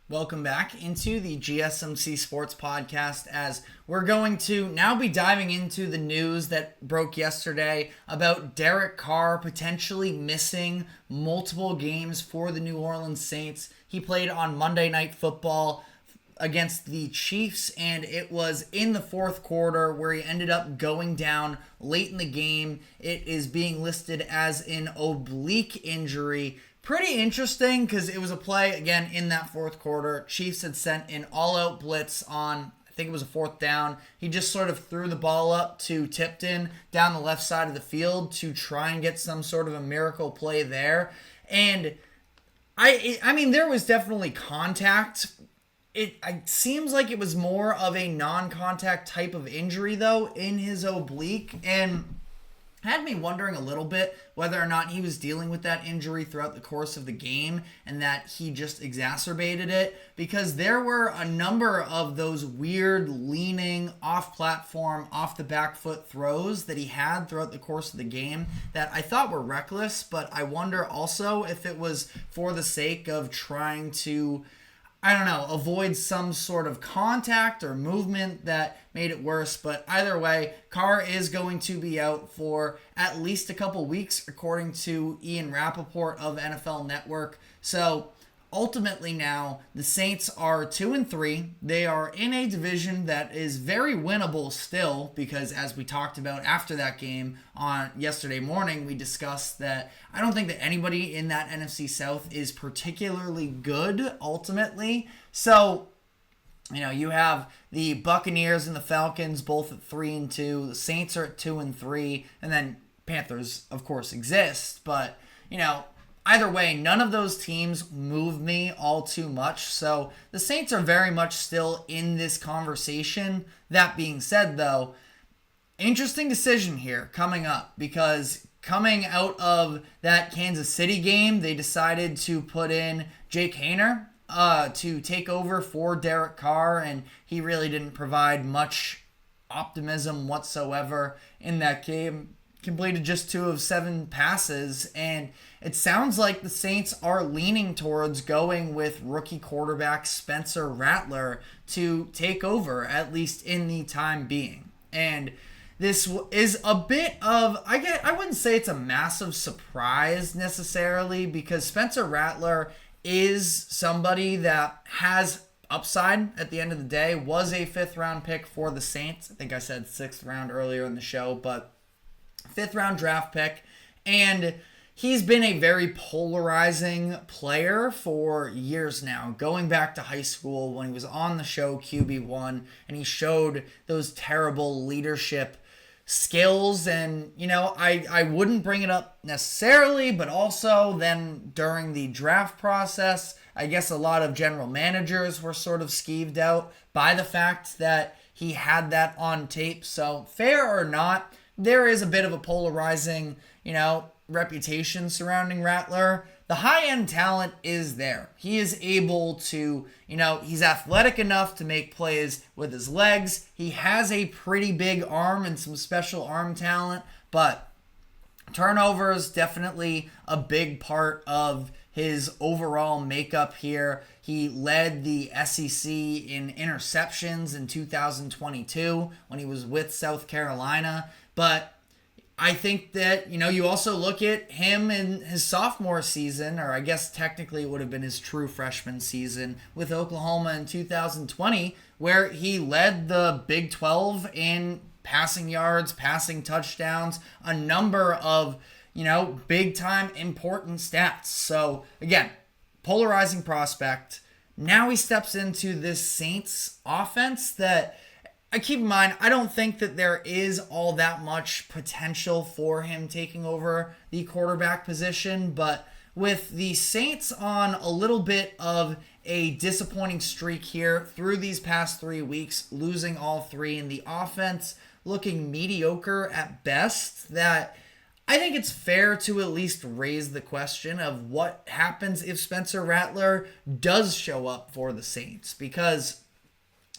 Welcome back into the GSMC Sports Podcast, as we're going to now be diving into the news that broke yesterday about Derek Carr potentially missing multiple games for the New Orleans Saints. He played on Monday Night Football against the Chiefs, and it was in the fourth quarter where he ended up going down late in the game. It is being listed as an oblique injury. Pretty interesting because it was a play, again, in that fourth quarter. Chiefs had sent an all-out blitz on, I think it was a fourth down. He just sort of threw the ball up to Tipton down the left side of the field to try and get some sort of a miracle play there. And, I mean, there was definitely contact. It seems like it was more of a non-contact type of injury, though, in his oblique, and had me wondering a little bit whether or not he was dealing with that injury throughout the course of the game and that he just exacerbated it, because there were a number of those weird leaning off-platform, off-the-back foot throws that he had throughout the course of the game that I thought were reckless, but I wonder also if it was for the sake of trying to, I don't know, avoid some sort of contact or movement that made it worse. But either way, Carr is going to be out for at least a couple weeks, according to Ian Rappaport of NFL Network. So ultimately now, the Saints are 2-3. They are in a division that is very winnable still, because as we talked about after that game on yesterday morning, we discussed that I don't think that anybody in that NFC South is particularly good ultimately. So, you know, you have the Buccaneers and the Falcons both at 3-2. The Saints are at 2-3, and then Panthers, of course, exist. But, you know, either way, none of those teams move me all too much. So the Saints are very much still in this conversation. That being said, though, interesting decision here coming up, because coming out of that Kansas City game, they decided to put in Jake Haener to take over for Derek Carr, and he really didn't provide much optimism whatsoever in that game. Completed just 2 of 7 passes, and it sounds like the Saints are leaning towards going with rookie quarterback Spencer Rattler to take over, at least in the time being. And this is a bit of, I wouldn't say it's a massive surprise necessarily, because Spencer Rattler is somebody that has upside at the end of the day, was a 5th round pick for the Saints. I think I said 6th round earlier in the show, but 5th round draft pick, and he's been a very polarizing player for years now, going back to high school when he was on the show QB1 and he showed those terrible leadership skills. And, you know, I wouldn't bring it up necessarily, but also then during the draft process, I guess a lot of general managers were sort of skeeved out by the fact that he had that on tape. So fair or not, there is a bit of a polarizing, you know, reputation surrounding Rattler. The high-end talent is there. He is able to, you know, he's athletic enough to make plays with his legs. He has a pretty big arm and some special arm talent, but turnovers definitely a big part of his overall makeup here. He led the SEC in interceptions in 2022 when he was with South Carolina. But I think that, you know, you also look at him in his sophomore season, or I guess technically it would have been his true freshman season with Oklahoma in 2020, where he led the Big 12 in passing yards, passing touchdowns, a number of, you know, big-time important stats. So, again, polarizing prospect. Now he steps into this Saints offense that, I keep in mind, I don't think that there is all that much potential for him taking over the quarterback position, but with the Saints on a little bit of a disappointing streak here through these past 3 weeks, losing all 3 in the offense, looking mediocre at best, that I think it's fair to at least raise the question of what happens if Spencer Rattler does show up for the Saints, because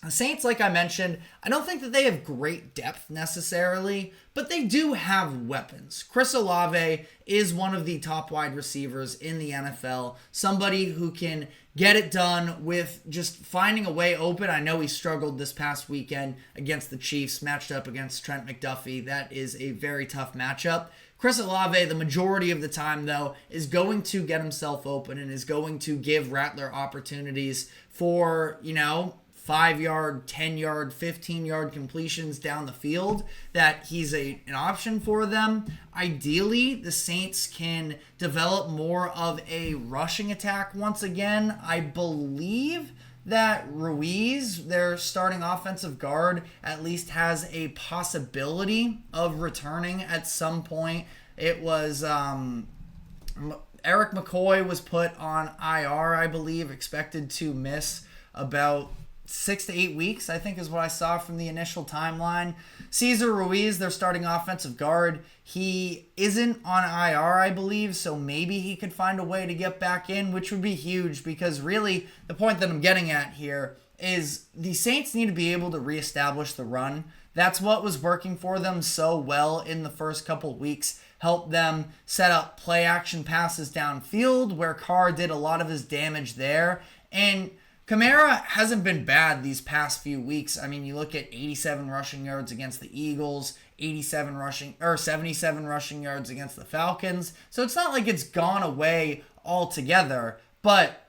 The Saints, like I mentioned, I don't think that they have great depth necessarily, but they do have weapons. Chris Olave is one of the top wide receivers in the NFL, somebody who can get it done with just finding a way open. I know he struggled this past weekend against the Chiefs, matched up against Trent McDuffie. That is a very tough matchup. Chris Olave, the majority of the time, though, is going to get himself open and is going to give Rattler opportunities for, 5-yard, 10-yard, 15-yard completions down the field, that he's an option for them. Ideally, the Saints can develop more of a rushing attack once again. I believe that Ruiz, their starting offensive guard, at least has a possibility of returning at some point. It was Eric McCoy was put on IR, I believe, expected to miss about 6 to 8 weeks, I think is what I saw from the initial timeline. Cesar Ruiz, their starting offensive guard, he isn't on IR, I believe, so maybe he could find a way to get back in, which would be huge, because really the point that I'm getting at here is the Saints need to be able to reestablish the run. That's what was working for them so well in the first couple weeks. Helped them set up play action passes downfield, where Carr did a lot of his damage there. And Kamara hasn't been bad these past few weeks. I mean, you look at 87 rushing yards against the Eagles, 77 rushing yards against the Falcons. So it's not like it's gone away altogether, but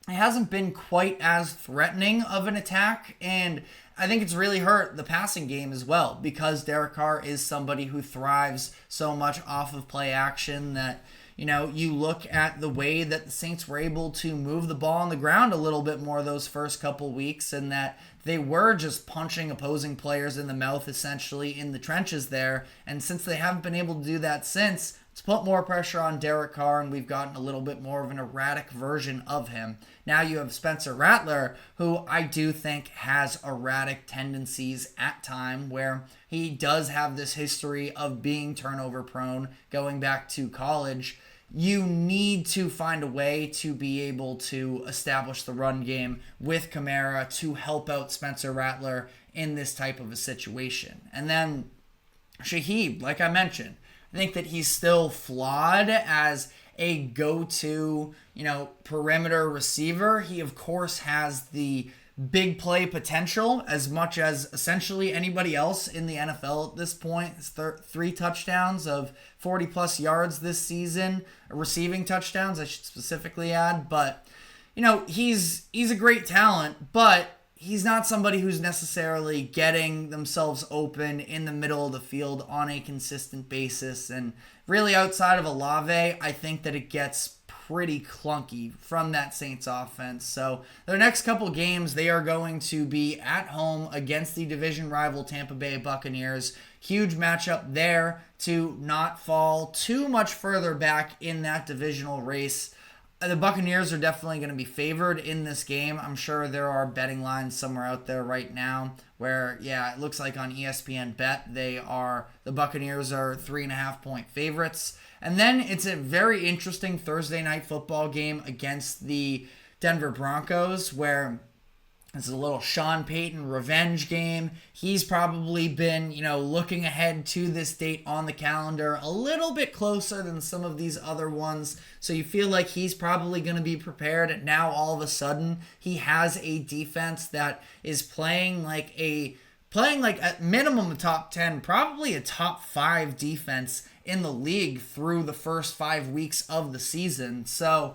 it hasn't been quite as threatening of an attack, and I think it's really hurt the passing game as well, because Derek Carr is somebody who thrives so much off of play action that, you look at the way that the Saints were able to move the ball on the ground a little bit more those first couple weeks, and that they were just punching opposing players in the mouth essentially in the trenches there. And since they haven't been able to do that since, it's put more pressure on Derek Carr, and we've gotten a little bit more of an erratic version of him. Now you have Spencer Rattler, who I do think has erratic tendencies at time, where he does have this history of being turnover prone going back to college. You need to find a way to be able to establish the run game with Kamara to help out Spencer Rattler in this type of a situation. And then Shaheed, like I mentioned, I think that he's still flawed as a go-to, perimeter receiver. He, of course, has the big play potential as much as essentially anybody else in the NFL at this point. It's 3 touchdowns of 40-plus yards this season, receiving touchdowns, I should specifically add. But, he's a great talent, but he's not somebody who's necessarily getting themselves open in the middle of the field on a consistent basis. And really outside of Olave, I think that it gets pretty clunky from that Saints offense. So their next couple games, they are going to be at home against the division rival Tampa Bay Buccaneers. Huge matchup there to not fall too much further back in that divisional race. The Buccaneers are definitely going to be favored in this game. I'm sure there are betting lines somewhere out there right now where, it looks like on ESPN Bet, the Buccaneers are 3.5-point favorites. And then it's a very interesting Thursday night football game against the Denver Broncos, where it's a little Sean Payton revenge game. He's probably been, looking ahead to this date on the calendar a little bit closer than some of these other ones. So you feel like he's probably going to be prepared. And now all of a sudden he has a defense that is playing like at minimum a top 10, probably a top 5 defense in the league through the first 5 weeks of the season. So,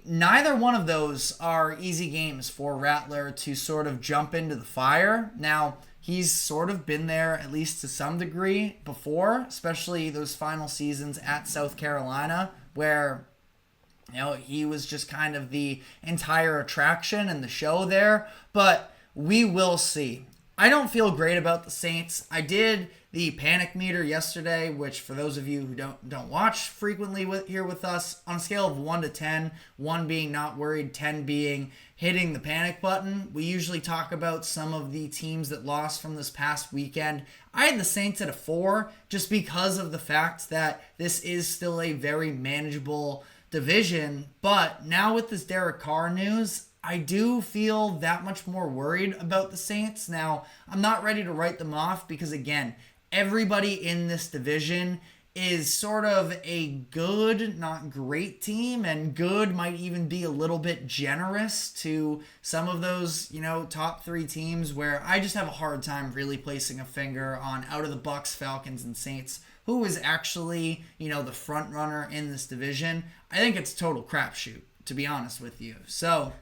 neither one of those are easy games for Rattler to sort of jump into the fire. Now, he's sort of been there, at least to some degree, before, especially those final seasons at South Carolina, where, he was just kind of the entire attraction and the show there. But we will see. I don't feel great about the Saints. I did the panic meter yesterday, which for those of you who don't watch frequently here with us, on a scale of 1 to 10, 1 being not worried, 10 being hitting the panic button. We usually talk about some of the teams that lost from this past weekend. I had the Saints at a 4 just because of the fact that this is still a very manageable division. But now with this Derek Carr news, I do feel that much more worried about the Saints. Now, I'm not ready to write them off because, again, everybody in this division is sort of a good, not great team, and good might even be a little bit generous to some of those, top three teams, where I just have a hard time really placing a finger on, out of the Bucks, Falcons, and Saints, who is actually, the front runner in this division. I think it's total crapshoot, to be honest with you. So,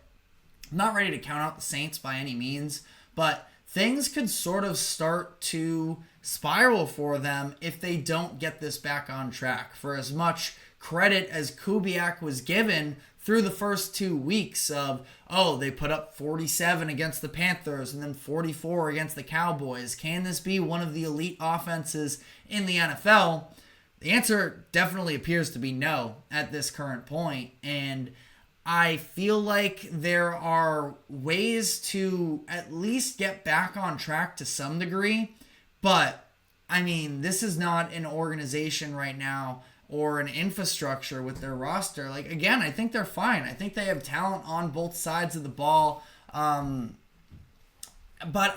I'm not ready to count out the Saints by any means, but things could sort of start to spiral for them if they don't get this back on track. For as much credit as Kubiak was given through the first 2 weeks of, they put up 47 against the Panthers and then 44 against the Cowboys. Can this be one of the elite offenses in the NFL? The answer definitely appears to be no at this current point. And I feel like there are ways to at least get back on track to some degree. But, this is not an organization right now or an infrastructure with their roster. Like, again, I think they're fine. I think they have talent on both sides of the ball. But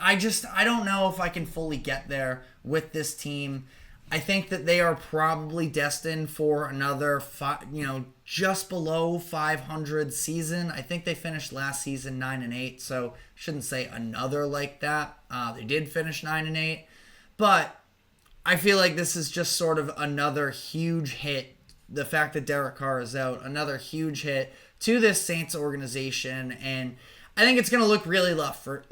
I don't know if I can fully get there with this team. I think that they are probably destined for another, just below 500 season. I think they finished last season 9-8, so shouldn't say another like that. They did finish 9-8, but I feel like this is just sort of another huge hit. The fact that Derek Carr is out, another huge hit to this Saints organization, and I think it's going to look really rough for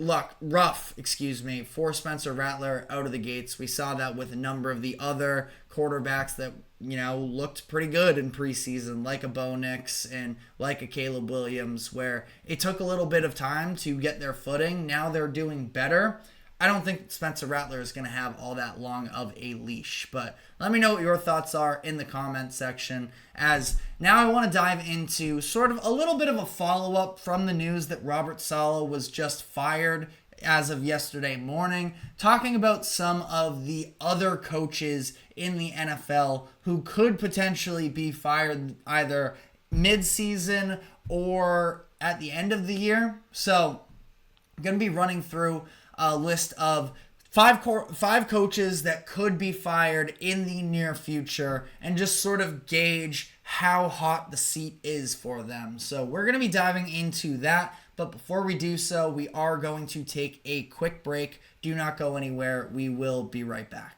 Spencer Rattler out of the gates. We saw that with a number of the other quarterbacks that, looked pretty good in preseason, like a Bo Nix and like a Caleb Williams, where it took a little bit of time to get their footing. Now they're doing better. I don't think Spencer Rattler is going to have all that long of a leash, but let me know what your thoughts are in the comment section, as now I want to dive into sort of a little bit of a follow-up from the news that Robert Saleh was just fired as of yesterday morning, talking about some of the other coaches in the NFL who could potentially be fired either mid-season or at the end of the year. So I'm going to be running through a list of five coaches that could be fired in the near future and just sort of gauge how hot the seat is for them. So we're going to be diving into that. But before we do so, we are going to take a quick break. Do not go anywhere. We will be right back.